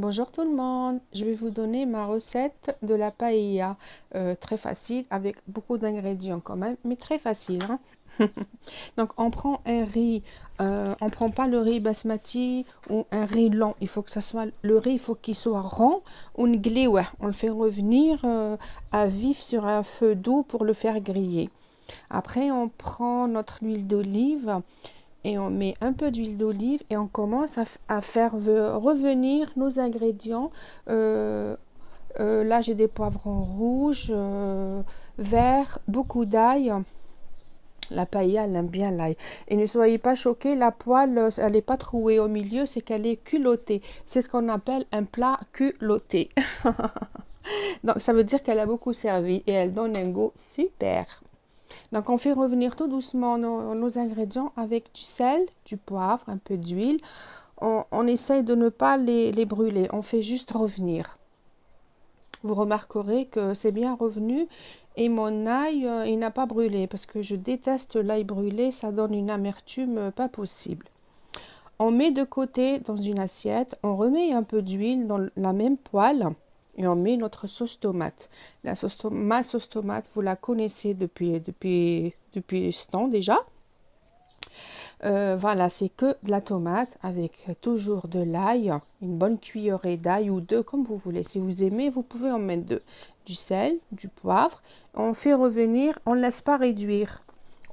Bonjour tout le monde, je vais vous donner ma recette de la paella, très facile avec beaucoup d'ingrédients quand même, mais très facile, hein. Donc on prend un riz, on prend pas le riz basmati ou un riz lent, il faut que ça soit le riz, il faut qu'il soit rond ou ouais, on le fait revenir à vif sur un feu doux pour le faire griller. Après on prend notre huile d'olive et on met un peu d'huile d'olive et on commence à faire revenir nos ingrédients. Euh, Là, j'ai des poivrons rouges, verts, beaucoup d'ail. La paella, elle aime bien l'ail. Et ne soyez pas choqués, la poêle, elle n'est pas trouée au milieu, c'est qu'elle est culottée. C'est ce qu'on appelle un plat culotté. Donc, ça veut dire qu'elle a beaucoup servi et elle donne un goût super. Donc, on fait revenir tout doucement nos ingrédients avec du sel, du poivre, un peu d'huile. On essaye de ne pas les brûler. On fait juste revenir. Vous remarquerez que c'est bien revenu et mon ail, il n'a pas brûlé parce que je déteste l'ail brûlé. Ça donne une amertume pas possible. On met de côté dans une assiette. On remet un peu d'huile dans la même poêle. Et on met notre sauce tomate. Ma sauce tomate, vous la connaissez depuis ce temps déjà. Voilà, c'est que de la tomate avec toujours de l'ail, une bonne cuillerée d'ail ou deux comme vous voulez. Si vous aimez, vous pouvez en mettre deux. Du sel, du poivre. On fait revenir, on ne laisse pas réduire.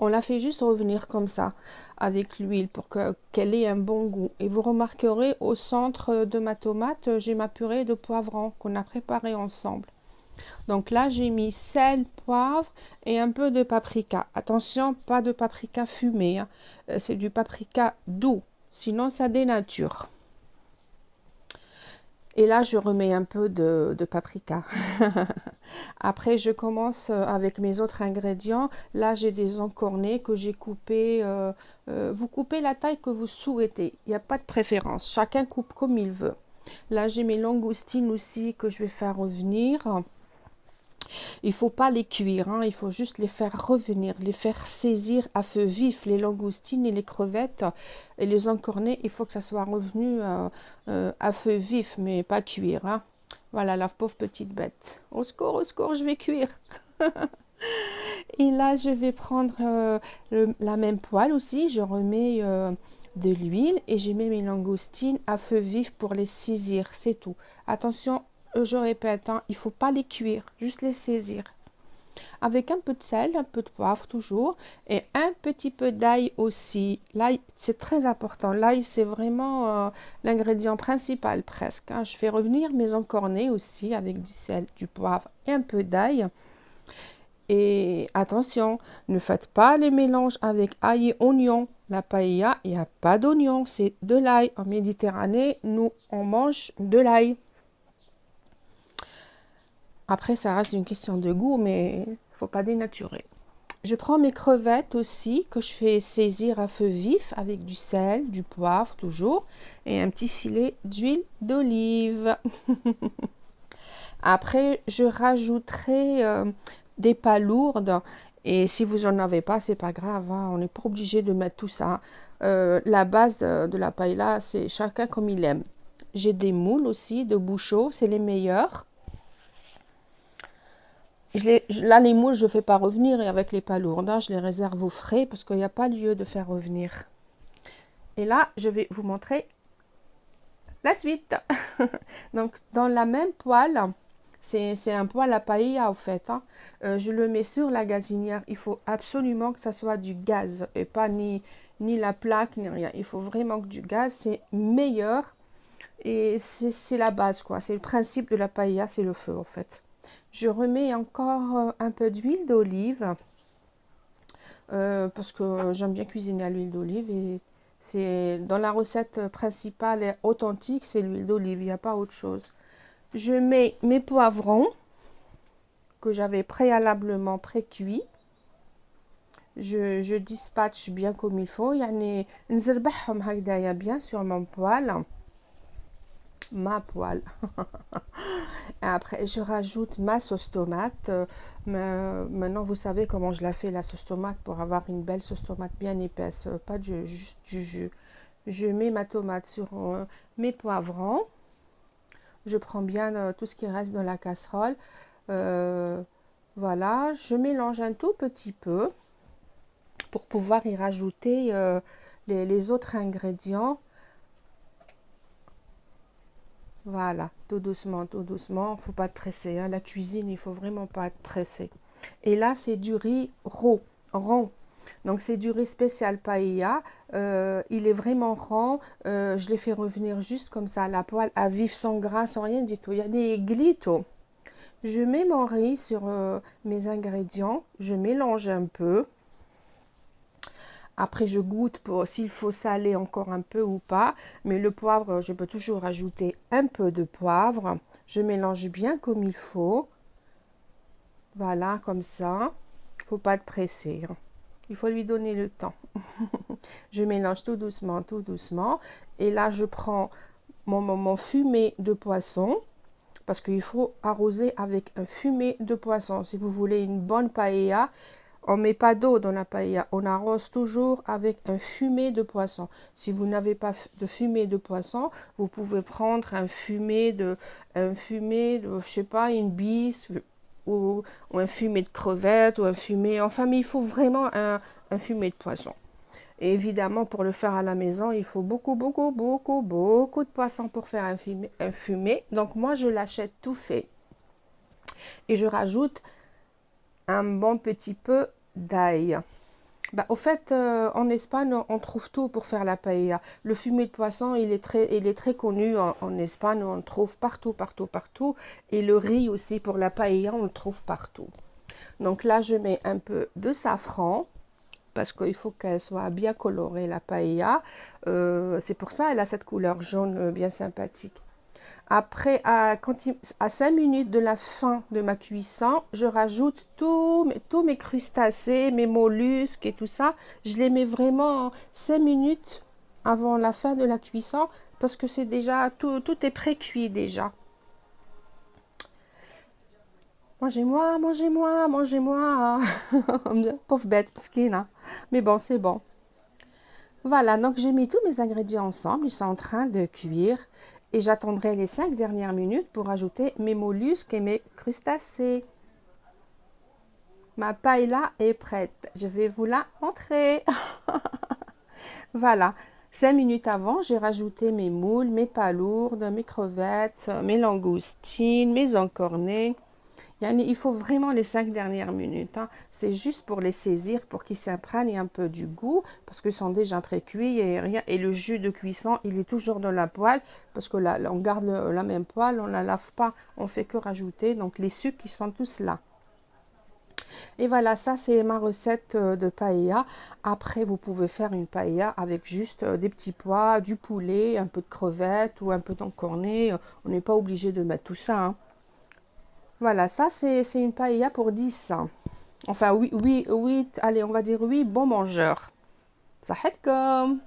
On la fait juste revenir comme ça avec l'huile pour qu'elle ait un bon goût. Et vous remarquerez au centre de ma tomate, j'ai ma purée de poivrons qu'on a préparée ensemble. Donc là, j'ai mis sel, poivre et un peu de paprika. Attention, pas de paprika fumé, hein. C'est du paprika doux, sinon ça dénature. Et là, je remets un peu de paprika. Après, je commence avec mes autres ingrédients. Là, j'ai des encornets que j'ai coupés. Vous coupez la taille que vous souhaitez. Il n'y a pas de préférence. Chacun coupe comme il veut. Là, j'ai mes langoustines aussi que je vais faire revenir. Il faut pas les cuire, hein, il faut juste les faire revenir, les faire saisir à feu vif. Les langoustines et les crevettes et les encornets, il faut que ça soit revenu à feu vif, mais pas cuire, hein. Voilà la pauvre petite bête. Au secours, je vais cuire. Et là, je vais prendre la même poêle aussi. Je remets de l'huile et je mets mes langoustines à feu vif pour les saisir. C'est tout. Attention, je répète, hein, il ne faut pas les cuire, juste les saisir. Avec un peu de sel, un peu de poivre toujours et un petit peu d'ail aussi. L'ail, c'est très important. L'ail, c'est vraiment l'ingrédient principal presque, hein. Je fais revenir mes encornets aussi avec du sel, du poivre et un peu d'ail. Et attention, ne faites pas les mélanges avec ail et oignon. La paella, il n'y a pas d'oignon, c'est de l'ail. En Méditerranée, nous, on mange de l'ail. Après, ça reste une question de goût, mais il ne faut pas dénaturer. Je prends mes crevettes aussi, que je fais saisir à feu vif avec du sel, du poivre toujours, et un petit filet d'huile d'olive. Après, je rajouterai des palourdes. Et si vous n'en avez pas, c'est pas grave, hein, on n'est pas obligé de mettre tout ça. La base de la paella, c'est chacun comme il aime. J'ai des moules aussi, de bouchot, c'est les meilleurs. Là, les moules, je ne fais pas revenir et avec les palourdes, hein, je les réserve au frais parce qu'il n'y a pas lieu de faire revenir. Et là, je vais vous montrer la suite. Donc, dans la même poêle, c'est un poêle à paella, en fait, hein. Je le mets sur la gazinière. Il faut absolument que ça soit du gaz et pas ni la plaque, ni rien. Il faut vraiment que du gaz, c'est meilleur. Et c'est la base, quoi. C'est le principe de la paella, c'est le feu, en fait. Je remets encore un peu d'huile d'olive parce que j'aime bien cuisiner à l'huile d'olive et c'est dans la recette principale et authentique, c'est l'huile d'olive, il n'y a pas autre chose. Je mets mes poivrons que j'avais préalablement pré-cuits. Je dispatche bien comme il faut. يعني نزربحهم هكذايا bien sur mon poêle. Ma poêle. Après, je rajoute ma sauce tomate. Maintenant, vous savez comment je la fais, la sauce tomate, pour avoir une belle sauce tomate bien épaisse, pas juste du jus. Je mets ma tomate sur mes poivrons. Je prends bien tout ce qui reste dans la casserole. Voilà, je mélange un tout petit peu pour pouvoir y rajouter les autres ingrédients. Voilà, tout doucement, tout doucement. Faut pas être pressé, hein. La cuisine, il faut vraiment pas être pressé. Et là, c'est du riz rond. Donc, c'est du riz spécial paella. Il est vraiment rond. Je l'ai fait revenir juste comme ça à la poêle, à vif, sans gras, sans rien du tout. Il y a des glitos. Je mets mon riz sur mes ingrédients. Je mélange un peu. Après, je goûte pour s'il faut saler encore un peu ou pas. Mais le poivre, je peux toujours ajouter un peu de poivre. Je mélange bien comme il faut. Voilà, comme ça. Il ne faut pas être pressé, hein. Il faut lui donner le temps. Je mélange tout doucement, tout doucement. Et là, je prends mon fumé de poisson. Parce qu'il faut arroser avec un fumé de poisson. Si vous voulez une bonne paella, on ne met pas d'eau dans la paella, on arrose toujours avec un fumé de poisson. Si vous n'avez pas de fumé de poisson, vous pouvez prendre un fumé de, je sais pas, une bise ou un fumé de crevettes ou un fumé, enfin, mais il faut vraiment un fumé de poisson. Et évidemment, pour le faire à la maison, il faut beaucoup, beaucoup, beaucoup, beaucoup de poisson pour faire un fumé. Donc moi, je l'achète tout fait. Et je rajoute un bon petit peu d'ail. Bah, au fait, en Espagne, on trouve tout pour faire la paella. Le fumé de poisson, il est très connu en Espagne. On le trouve partout, partout, partout. Et le riz aussi pour la paella, on le trouve partout. Donc là, je mets un peu de safran parce qu'il faut qu'elle soit bien colorée, la paella. C'est pour ça qu'elle a cette couleur jaune bien sympathique. Après, à 5 minutes de la fin de ma cuisson, je rajoute tous mes crustacés, mes mollusques et tout ça. Je les mets vraiment 5 minutes avant la fin de la cuisson parce que c'est déjà, tout est pré-cuit déjà. Mangez-moi, mangez-moi, mangez-moi. Pauvre bête, skina. Mais bon, c'est bon. Voilà, donc j'ai mis tous mes ingrédients ensemble, ils sont en train de cuire et j'attendrai les 5 dernières minutes pour ajouter mes mollusques et mes crustacés. Ma paella est prête, je vais vous la montrer. Voilà, 5 minutes avant, j'ai rajouté mes moules, mes palourdes, mes crevettes, mes langoustines, mes encornets. Il faut vraiment les 5 dernières minutes, hein. C'est juste pour les saisir, pour qu'ils s'imprègnent un peu du goût, parce qu'ils sont déjà pré-cuits et rien. Et le jus de cuisson, il est toujours dans la poêle, parce que là, on garde la même poêle, on ne la lave pas, on fait que rajouter. Donc les sucres, ils sont tous là. Et voilà, ça c'est ma recette de paella. Après, vous pouvez faire une paella avec juste des petits pois, du poulet, un peu de crevettes ou un peu d'encornet. On n'est pas obligé de mettre tout ça, hein. Voilà, ça c'est une paella pour 10. Enfin, oui, allez, on va dire oui, bon mangeur. صحتكم.